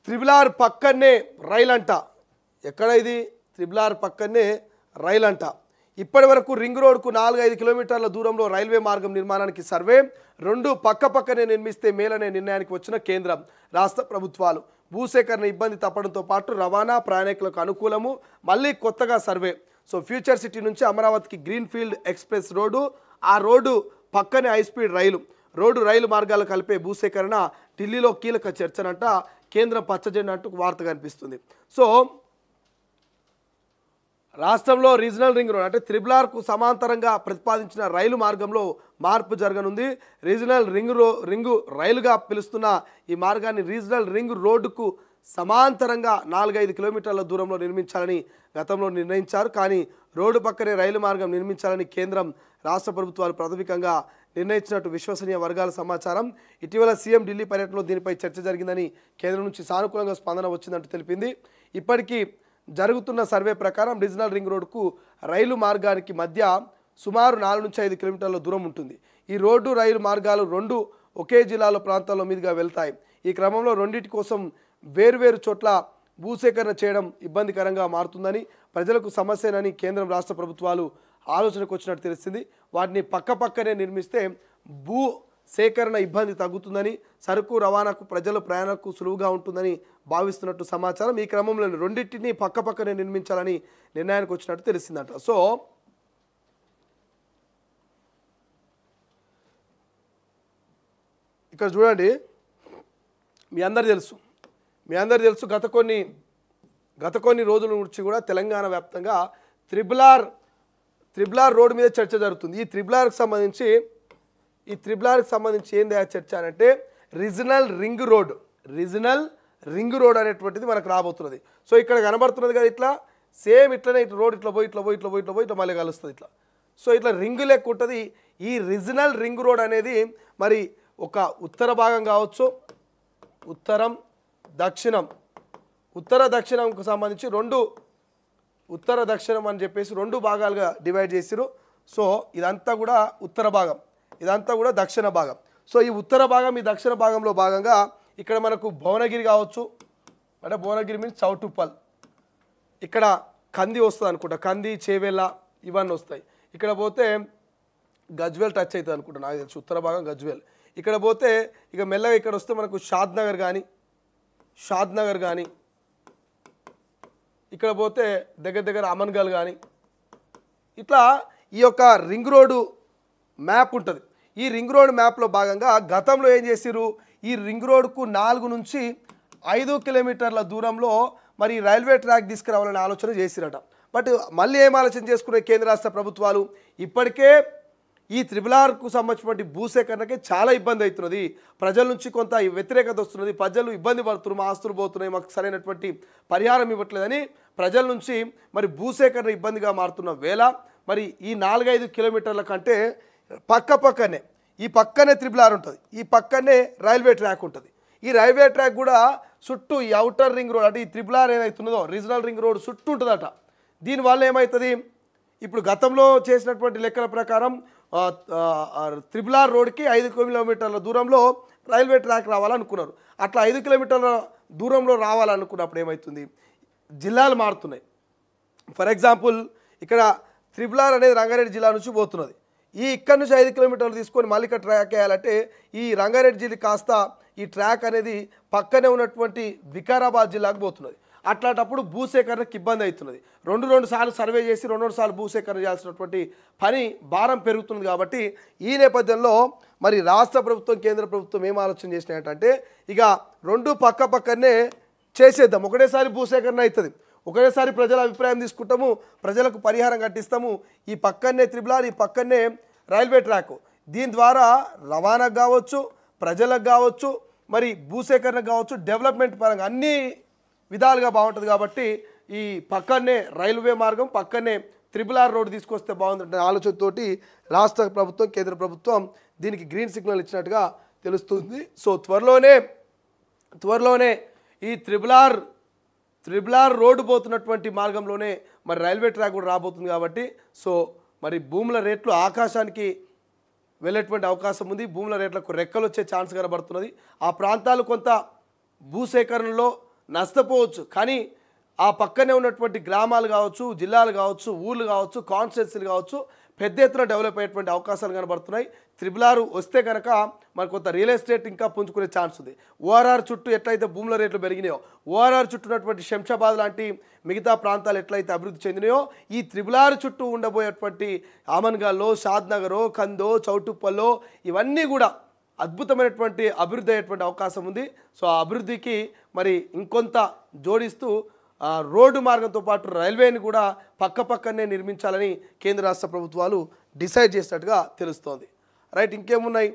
Triple R పక్కనే రైలు అంట. ఎక్కడ ఇది? త్రిబుల్ ఆర్ పక్కనే రైలు అంట. ఇప్పటి వరకు రింగ్ రోడ్కు 4-5 కిలోమీటర్ల దూరంలో రైల్వే మార్గం నిర్మాణానికి సర్వే, 2 పక్కనే నిర్మిస్తే మేలనే నిర్ణయానికి వచ్చిన కేంద్రం రాష్ట్ర ప్రభుత్వాలు. భూసేకరణ ఇబ్బంది తప్పడంతో పాటు రవాణా ప్రయాణికులకు అనుకూలము, మళ్ళీ కొత్తగా సర్వే. సో ఫ్యూచర్ సిటీ నుంచి అమరావతికి గ్రీన్ఫీల్డ్ ఎక్స్ప్రెస్ రోడ్డు, ఆ రోడ్డు పక్కనే హైస్పీడ్ రైలు మార్గాలు కలిపే భూసేకరణ ఢిల్లీలో కీలక చర్చనంట. కేంద్రం పచ్చజెండా అంటూ వార్త కనిపిస్తుంది. సో రాష్ట్రంలో రీజనల్ రింగ్ రోడ్ అంటే త్రిబుల్ ఆర్కు సమాంతరంగా ప్రతిపాదించిన రైలు మార్గంలో మార్పు జరగనుంది. రీజనల్ రింగు రైలుగా పిలుస్తున్న ఈ మార్గాన్ని రీజనల్ రింగ్ రోడ్డుకు సమాంతరంగా 4-5 కిలోమీటర్ల దూరంలో నిర్మించాలని గతంలో నిర్ణయించారు. కానీ రోడ్డు పక్కనే రైలు మార్గం నిర్మించాలని కేంద్రం రాష్ట్ర ప్రభుత్వాలు ప్రాథమికంగా నిర్ణయించినట్టు విశ్వసనీయ వర్గాల సమాచారం. ఇటీవల సీఎం ఢిల్లీ పర్యటనలో దీనిపై చర్చ జరిగిందని, కేంద్రం నుంచి సానుకూలంగా స్పందన వచ్చిందంటూ తెలిపింది. ఇప్పటికీ జరుగుతున్న సర్వే ప్రకారం రీజనల్ రింగ్ రోడ్డుకు రైలు మార్గానికి మధ్య సుమారు 4-5 కిలోమీటర్ల దూరం ఉంటుంది. ఈ రోడ్డు రైలు మార్గాలు 2 ఒకే జిల్లాలో ప్రాంతాల మీదుగా వెళ్తాయి. ఈ క్రమంలో రెండింటి కోసం వేర్వేరు చోట్ల భూసేకరణ చేయడం ఇబ్బందికరంగా మారుతుందని, ప్రజలకు సమస్యనని కేంద్రం రాష్ట్ర ప్రభుత్వాలు ఆలోచనకు వచ్చినట్టు తెలిసింది. వాటిని పక్కనే నిర్మిస్తే భూ సేకరణ ఇబ్బంది తగ్గుతుందని, సరుకు రవాణాకు ప్రజల ప్రయాణకు సులువుగా ఉంటుందని భావిస్తున్నట్టు సమాచారం. ఈ క్రమంలో రెండింటిని పక్కనే నిర్మించాలని నిర్ణయానికి వచ్చినట్టు తెలిసిందట. సో ఇక్కడ చూడండి, మీ అందరు తెలుసు గత కొన్ని రోజుల నుంచి కూడా తెలంగాణ వ్యాప్తంగా త్రిబుల్ ఆర్ రోడ్డు మీద చర్చ జరుగుతుంది. ఈ త్రిబుల్ ఆర్కి సంబంధించి ఏంది ఆ చర్చ అంటే రీజనల్ రింగ్ రోడ్ అనేటువంటిది మనకు రాబోతున్నది. సో ఇక్కడ కనబడుతున్నది కదా, ఇట్లా సేమ్ ఇట్లనే రోడ్ ఇట్లా పోయి ఇట్లా మళ్ళీ కలుస్తుంది ఇట్లా. సో ఇట్లా రింగు లెక్క ఉంటుంది. ఈ రీజనల్ రింగ్ రోడ్ అనేది మరి ఒక ఉత్తర భాగం కావచ్చు, ఉత్తర దక్షిణంకు సంబంధించి ఉత్తర దక్షిణం అని చెప్పేసి 2 భాగాలుగా డివైడ్ చేసిరు. సో ఇదంతా కూడా ఉత్తర భాగం, ఇదంతా కూడా దక్షిణ భాగం. సో ఈ ఉత్తర భాగం, ఈ దక్షిణ భాగంలో భాగంగా ఇక్కడ మనకు భువనగిరి కావచ్చు, అంటే భువనగిరి మీన్స్ చౌటుప్పల్, ఇక్కడ కంది వస్తుంది అనుకుంటా, కంది చేవెళ్ళ ఇవన్నీ వస్తాయి. ఇక్కడ పోతే గజ్వేల్ టచ్ అవుతుంది అనుకుంటా, నాకు తెలుసు ఉత్తర భాగం గజ్వేల్. ఇక్కడ పోతే ఇక మెల్లగా ఇక్కడ వస్తే మనకు షాద్ నగర్ కానీ ఇక్కడ పోతే దగ్గర అమన్గల్ కానీ ఇట్లా ఈ యొక్క రింగ్ రోడ్డు మ్యాప్ ఉంటుంది. ఈ రింగ్ రోడ్ మ్యాప్లో భాగంగా గతంలో ఏం చేసిరు, ఈ రింగ్ రోడ్కు 4-5 కిలోమీటర్ల దూరంలో మరి రైల్వే ట్రాక్ తీసుకురావాలని ఆలోచన చేసిరట. బట్ మళ్ళీ ఏం ఆలోచన చేసుకునే కేంద్ర రాష్ట్ర ప్రభుత్వాలు, ఇప్పటికే ఈ త్రిబుల్ ఆర్కు సంబంధించినటువంటి భూసేకరణకి చాలా ఇబ్బంది అవుతున్నది, ప్రజల నుంచి కొంత వ్యతిరేకత వస్తున్నది, ప్రజలు ఇబ్బంది పడుతున్నారు, మా ఆస్తులు పోతున్నాయి, మాకు సరైనటువంటి పరిహారం ఇవ్వట్లేదని ప్రజల నుంచి మరి భూసేకరణ ఇబ్బందిగా మారుతున్న వేళ మరి ఈ 4-5 కిలోమీటర్ల కంటే ఈ పక్కనే త్రిబుల్ ఆర్ ఉంటుంది, ఈ పక్కనే రైల్వే ట్రాక్ ఉంటుంది. ఈ రైల్వే ట్రాక్ కూడా చుట్టూ ఈ అవుటర్ రింగ్ రోడ్ అంటే ఈ త్రిబుల్ ఆర్ ఏదైతున్నదో రీజనల్ రింగ్ రోడ్ చుట్టూ ఉంటుందట. దీనివల్ల ఏమవుతుంది, ఇప్పుడు గతంలో చేసినటువంటి లెక్కల ప్రకారం త్రిబుల్ ఆర్ రోడ్కి 5 కిలోమీటర్ల దూరంలో రైల్వే ట్రాక్ రావాలనుకున్నారు. అట్లా 5 కిలోమీటర్ల దూరంలో రావాలనుకున్నప్పుడు ఏమవుతుంది, జిల్లాలు మారుతున్నాయి. ఫర్ ఎగ్జాంపుల్ ఇక్కడ త్రిబుల్ ఆర్ అనేది రంగారెడ్డి జిల్లా నుంచి పోతున్నది. ఇక్కడ నుంచి 5 కిలోమీటర్లు తీసుకొని మళ్ళీ ఇక్కడ ట్రాక్ వేయాలంటే ఈ రంగారెడ్డి జిల్లా కాస్త ఈ ట్రాక్ అనేది పక్కనే ఉన్నటువంటి వికారాబాద్ జిల్లాకు పోతున్నది. అట్లాంటప్పుడు భూసేకరణకు ఇబ్బంది అవుతున్నది. 2 సార్లు సర్వే చేసి 2 సార్లు భూసేకరణ చేయాల్సినటువంటి పని భారం పెరుగుతుంది. కాబట్టి ఈ నేపథ్యంలో మరి రాష్ట్ర ప్రభుత్వం కేంద్ర ప్రభుత్వం ఏం ఆలోచన చేసినాయంటే ఇక 2 పక్కనే చేసేద్దాం, ఒకటేసారి భూసేకరణ అవుతుంది, ఒకటేసారి ప్రజల అభిప్రాయం తీసుకుంటాము, ప్రజలకు పరిహారం కట్టిస్తాము. ఈ పక్కనే త్రిబుల్ ఆర్, ఈ పక్కనే రైల్వే ట్రాక్, దీని ద్వారా రవాణాకు కావచ్చు, ప్రజలకు కావచ్చు, మరి భూసేకరణకు కావచ్చు, డెవలప్మెంట్ పరంగా అన్ని విధాలుగా బాగుంటుంది. కాబట్టి ఈ పక్కనే రైల్వే మార్గం, పక్కనే త్రిబుల్ ఆర్ రోడ్ తీసుకొస్తే బాగుంటుంది ఆలోచనతోటి రాష్ట్ర ప్రభుత్వం కేంద్ర ప్రభుత్వం దీనికి గ్రీన్ సిగ్నల్ ఇచ్చినట్టుగా తెలుస్తుంది. సో త్వరలోనే ఈ త్రిబుల్ ఆర్ రోడ్డు పోతున్నటువంటి మార్గంలోనే మరి రైల్వే ట్రాక్ కూడా రాబోతుంది. కాబట్టి సో మరి భూముల రేట్లు ఆకాశానికి వెళ్ళేటువంటి అవకాశం ఉంది, భూముల రేట్లకు రెక్కలు వచ్చే ఛాన్స్ కనబడుతున్నది. ఆ ప్రాంతాలు కొంత భూసేకరణలో నష్టపోవచ్చు. కానీ ఆ పక్కనే ఉన్నటువంటి గ్రామాలు కావచ్చు, జిల్లాలు కావచ్చు, ఊళ్ళు కావచ్చు, కాన్స్టిట్యున్సీలు కావచ్చు పెద్ద ఎత్తున డెవలప్ అయ్యేటువంటి అవకాశాలు కనబడుతున్నాయి. త్రిబుల్ వస్తే కనుక మనకు కొంత రియల్ ఎస్టేట్ ఇంకా పుంజుకునే ఛాన్స్ ఉంది. ఓఆర్ఆర్ చుట్టూ ఎట్లయితే భూముల రేట్లు పెరిగినాయో, ఓఆర్ఆర్ చుట్టూ ఉన్నటువంటి శంషాబాద్ లాంటి మిగతా ప్రాంతాలు ఎట్లయితే అభివృద్ధి చెందినాయో, ఈ త్రిబుల్ చుట్టూ ఉండబోయేటువంటి ఆమన్గాల్లో, షాద్నగరో, కందో, చౌటుప్పల్లో ఇవన్నీ కూడా అద్భుతమైనటువంటి అభివృద్ధి అయ్యేటువంటి అవకాశం ఉంది. సో ఆ అభివృద్ధికి మరి ఇంకొంత జోడిస్తూ రోడ్డు మార్గంతో పాటు రైల్వేని కూడా పక్కపక్కనే నిర్మించాలని కేంద్ర రాష్ట్ర ప్రభుత్వాలు డిసైడ్ చేసినట్టుగా తెలుస్తోంది. రైట్, ఇంకేమున్నాయి?